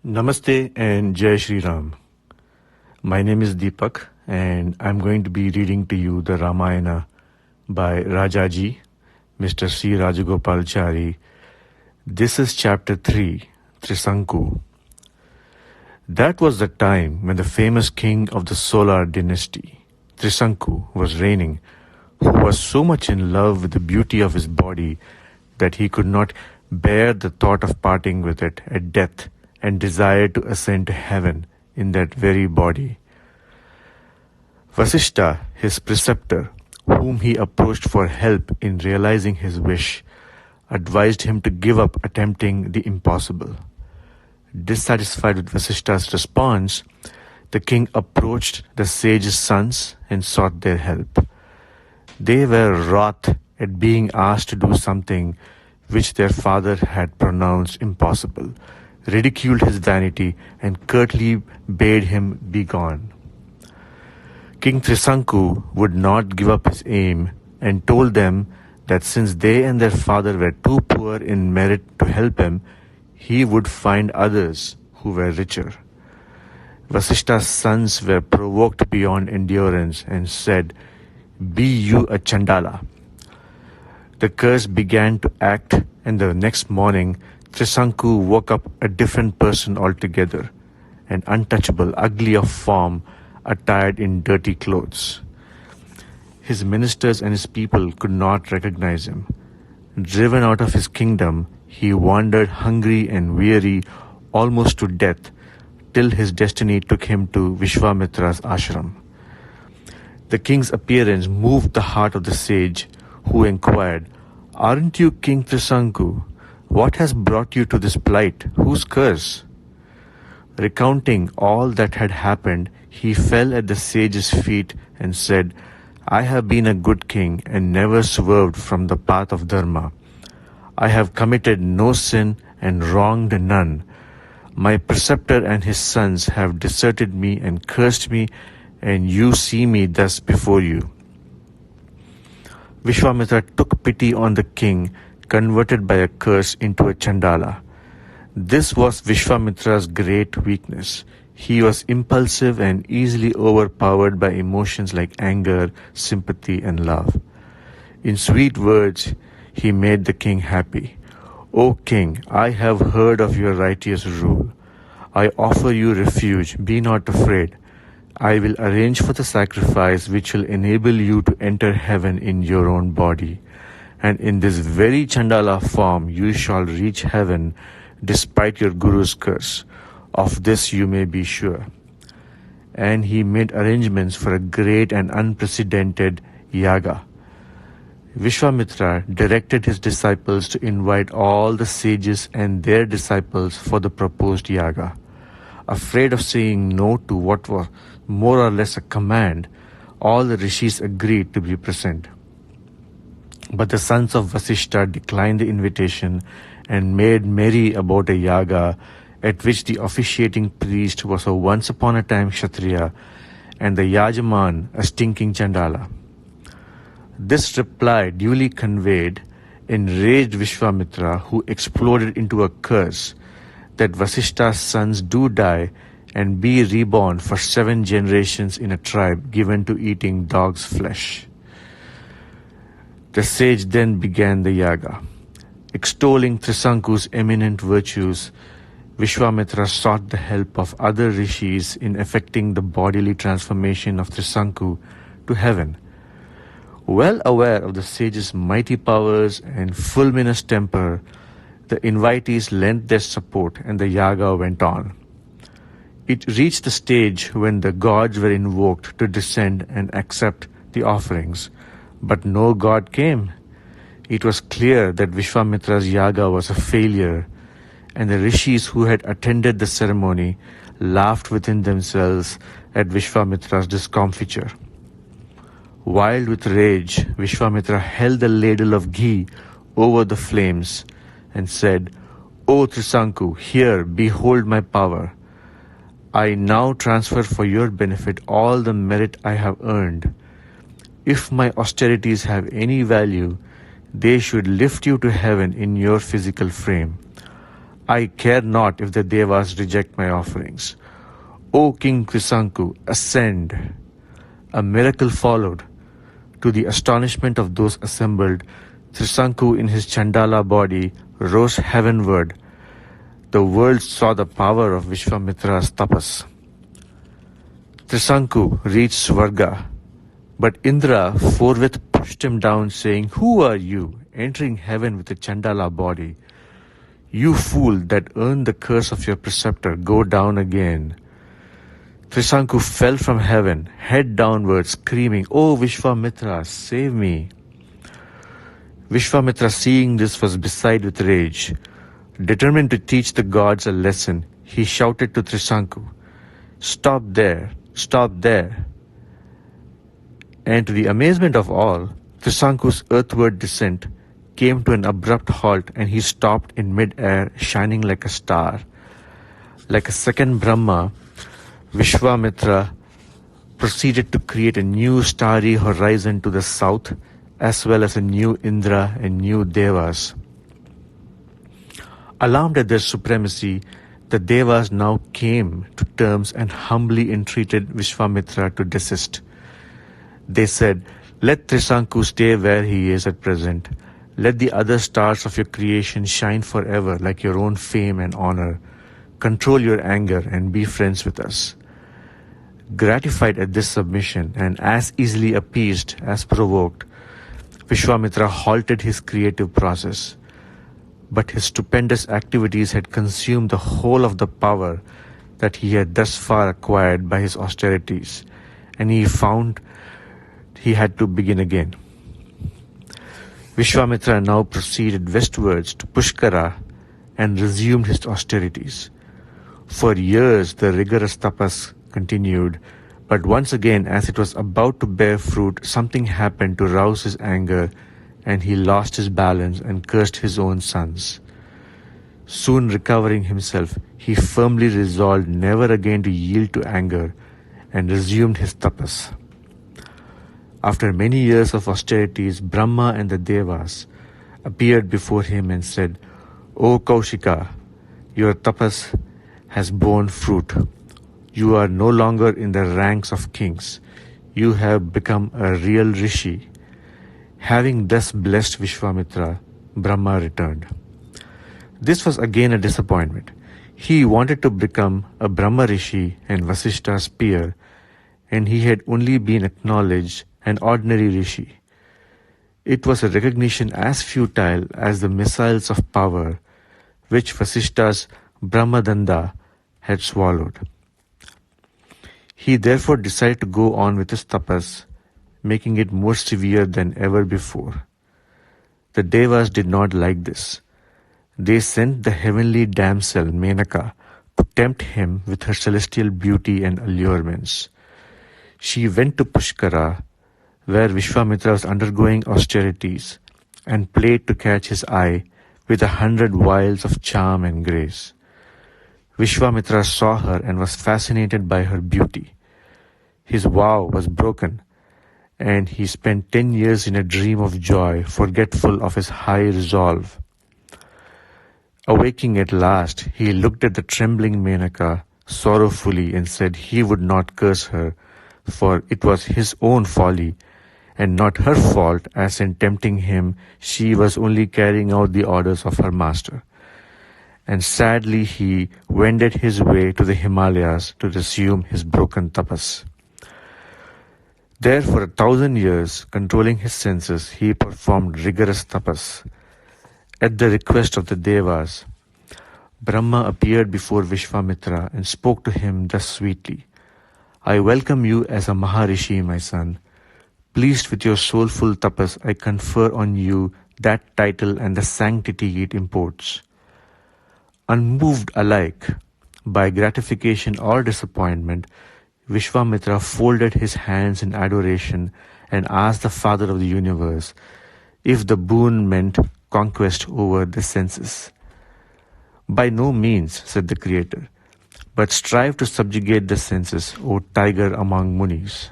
Namaste and Jai Shri Ram. My name is Deepak and I'm going to be reading to you the Ramayana by Rajaji, Mr. C.Rajagopalachari. This is chapter 3, Trisanku. That was the time when the famous king of the Solar dynasty, Trisanku, was reigning, who was so much in love with the beauty of his body that he could not bear the thought of parting with it at death and desired to ascend to heaven in that very body. Vasishta, his preceptor, whom he approached for help in realizing his wish, advised him to give up attempting the impossible. Dissatisfied with Vasishta's response, the king approached the sage's sons and sought their help. They were wroth at being asked to do something which their father had pronounced impossible, ridiculed his vanity, and curtly bade him begone. King Trisanku would not give up his aim and told them that since they and their father were too poor in merit to help him, he would find others who were richer. Vasishta's sons were provoked beyond endurance and said, "Be you a Chandala." The curse began to act, and the next morning Trisanku woke up a different person altogether, an untouchable, ugly of form, attired in dirty clothes. His ministers and his people could not recognize him. Driven out of his kingdom, he wandered hungry and weary, almost to death, till his destiny took him to Vishwamitra's ashram. The king's appearance moved the heart of the sage, who inquired, "Aren't you King Trisanku? What has brought you to this plight? Whose curse?" Recounting all that had happened, he fell at the sage's feet and said, "I have been a good king and never swerved from the path of dharma. I have committed no sin and wronged none. My preceptor and his sons have deserted me and cursed me, and you see me thus before you." Vishwamitra took pity on the king, converted by a curse into a Chandala. This was Vishwamitra's great weakness. He was impulsive and easily overpowered by emotions like anger, sympathy, and love. In sweet words, he made the king happy. "O king, I have heard of your righteous rule. I offer you refuge. Be not afraid. I will arrange for the sacrifice which will enable you to enter heaven in your own body. And in this very Chandala form you shall reach heaven despite your Guru's curse. Of this you may be sure." And he made arrangements for a great and unprecedented yaga. Vishwamitra directed his disciples to invite all the sages and their disciples for the proposed yaga. Afraid of saying no to what was more or less a command, all the rishis agreed to be present. But the sons of Vasishta declined the invitation and made merry about a yaga at which the officiating priest was a once-upon-a-time Kshatriya and the Yajaman a stinking Chandala. This reply duly conveyed enraged Vishwamitra, who exploded into a curse that Vasishta's sons do die and be reborn for 7 generations in a tribe given to eating dog's flesh. The sage then began the yaga. Extolling Trisanku's eminent virtues, Vishwamitra sought the help of other rishis in effecting the bodily transformation of Trisanku to heaven. Well aware of the sage's mighty powers and fulminous temper, the invitees lent their support and the yaga went on. It reached the stage when the gods were invoked to descend and accept the offerings, but no god came. It was clear that Vishwamitra's yaga was a failure, and the rishis who had attended the ceremony laughed within themselves at Vishwamitra's discomfiture. Wild with rage, Vishwamitra held the ladle of ghee over the flames and said, "O Trisanku, here, behold my power. I now transfer for your benefit all the merit I have earned. If my austerities have any value, they should lift you to heaven in your physical frame. I care not if the Devas reject my offerings. O King Trisanku, ascend. A miracle followed. To the astonishment of those assembled, Trisanku in his Chandala body rose heavenward. The world saw the power of Vishwamitra's tapas. Trisanku reached Swarga, but Indra forthwith pushed him down, saying, "Who are you, entering heaven with a Chandala body? You fool that earned the curse of your preceptor, go down again." Trisanku fell from heaven, head downwards, screaming, "O Vishwamitra, save me!" Vishwamitra, seeing this, was beside with rage. Determined to teach the gods a lesson, he shouted to Trisanku, "Stop there! Stop there!" And to the amazement of all, Trisanku's earthward descent came to an abrupt halt, and he stopped in mid-air, shining like a star. Like a second Brahma, Vishwamitra proceeded to create a new starry horizon to the south, as well as a new Indra and new Devas. Alarmed at their supremacy, the Devas now came to terms and humbly entreated Vishwamitra to desist. They said, "Let Trisanku stay where he is at present. Let the other stars of your creation shine forever like your own fame and honor. Control your anger and be friends with us." Gratified at this submission and as easily appeased as provoked, Vishwamitra halted his creative process. But his stupendous activities had consumed the whole of the power that he had thus far acquired by his austerities, and he found he had to begin again. Vishwamitra now proceeded westwards to Pushkara and resumed his austerities. For years the rigorous tapas continued, but once again, as it was about to bear fruit, something happened to rouse his anger, and he lost his balance and cursed his own sons. Soon recovering himself, he firmly resolved never again to yield to anger and resumed his tapas. After many years of austerities, Brahma and the Devas appeared before him and said, "O Kaushika, your tapas has borne fruit. You are no longer in the ranks of kings. You have become a real rishi." Having thus blessed Vishwamitra, Brahma returned. This was again a disappointment. He wanted to become a Brahma rishi and Vasishta's peer, and he had only been acknowledged an ordinary rishi. It was a recognition as futile as the missiles of power which Vasishta's Brahmadanda had swallowed. He therefore decided to go on with his tapas, making it more severe than ever before. The Devas did not like this. They sent the heavenly damsel Menaka to tempt him with her celestial beauty and allurements. She went to Pushkara, where Vishwamitra was undergoing austerities, and played to catch his eye with 100 wiles of charm and grace. Vishwamitra saw her and was fascinated by her beauty. His vow was broken, and he spent 10 years in a dream of joy, forgetful of his high resolve. Awaking at last, he looked at the trembling Menaka sorrowfully and said he would not curse her, for it was his own folly, and not her fault, as in tempting him she was only carrying out the orders of her master. And sadly he wended his way to the Himalayas to resume his broken tapas. There for 1,000 years, controlling his senses, he performed rigorous tapas. At the request of the Devas, Brahma appeared before Vishwamitra and spoke to him thus sweetly, "I welcome you as a Maharishi, my son. Pleased with your soulful tapas, I confer on you that title and the sanctity it imports." Unmoved alike by gratification or disappointment, Vishwamitra folded his hands in adoration and asked the Father of the universe if the boon meant conquest over the senses. "By no means," said the Creator, "but strive to subjugate the senses, O tiger among munis."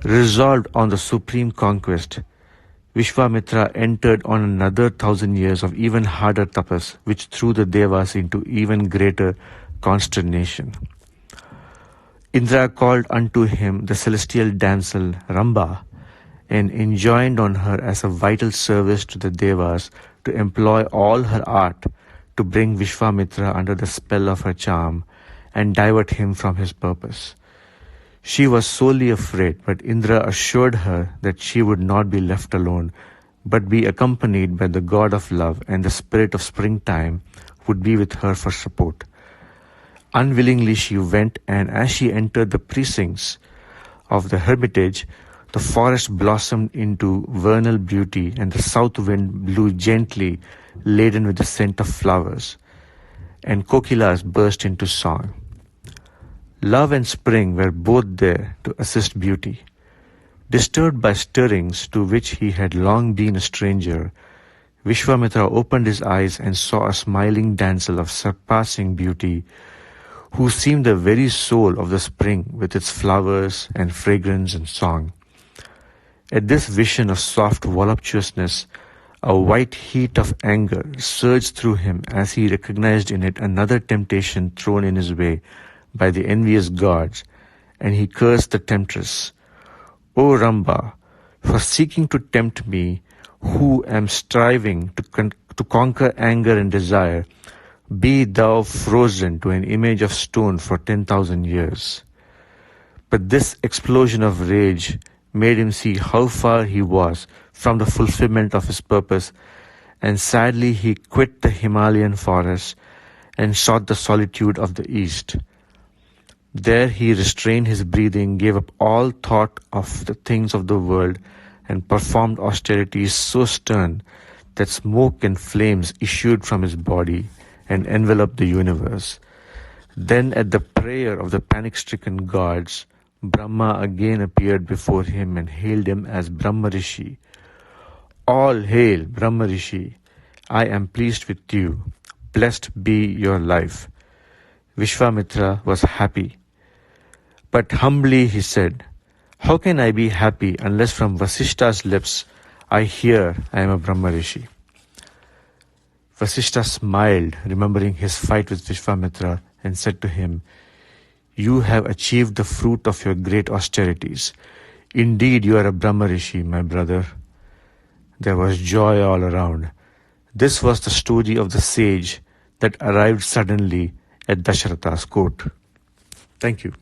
Resolved on the supreme conquest, Vishwamitra entered on another 1,000 years of even harder tapas, which threw the Devas into even greater consternation. Indra called unto him the celestial damsel Ramba and enjoined on her as a vital service to the Devas to employ all her art to bring Vishwamitra under the spell of her charm and divert him from his purpose. She was sorely afraid, but Indra assured her that she would not be left alone, but be accompanied by the god of love, and the spirit of springtime would be with her for support. Unwillingly she went, and as she entered the precincts of the hermitage, the forest blossomed into vernal beauty, and the south wind blew gently, laden with the scent of flowers, and kokilas burst into song. Love and spring were both there to assist beauty. Disturbed by stirrings to which he had long been a stranger, Vishwamitra opened his eyes and saw a smiling damsel of surpassing beauty, who seemed the very soul of the spring with its flowers and fragrance and song. At this vision of soft voluptuousness, a white heat of anger surged through him as he recognized in it another temptation thrown in his way by the envious gods, and he cursed the temptress. O Ramba, for seeking to tempt me, who am striving to conquer anger and desire, be thou frozen to an image of stone for 10,000 years. But this explosion of rage made him see how far he was from the fulfillment of his purpose, and sadly he quit the Himalayan forest and sought the solitude of the east. There he restrained his breathing, gave up all thought of the things of the world, and performed austerities so stern that smoke and flames issued from his body and enveloped the universe. Then at the prayer of the panic-stricken gods, Brahma again appeared before him and hailed him as Brahma Rishi. All hail, Brahma Rishi! I am pleased with you. Blessed be your life. Vishwamitra was happy. But humbly he said, how can I be happy unless from Vasishta's lips I hear I am a Brahma Rishi? Vasishta smiled, remembering his fight with Vishwamitra, and said to him, you have achieved the fruit of your great austerities. Indeed, you are a Brahma Rishi, my brother. There was joy all around. This was the story of the sage that arrived suddenly at Dasharatha's court. Thank you.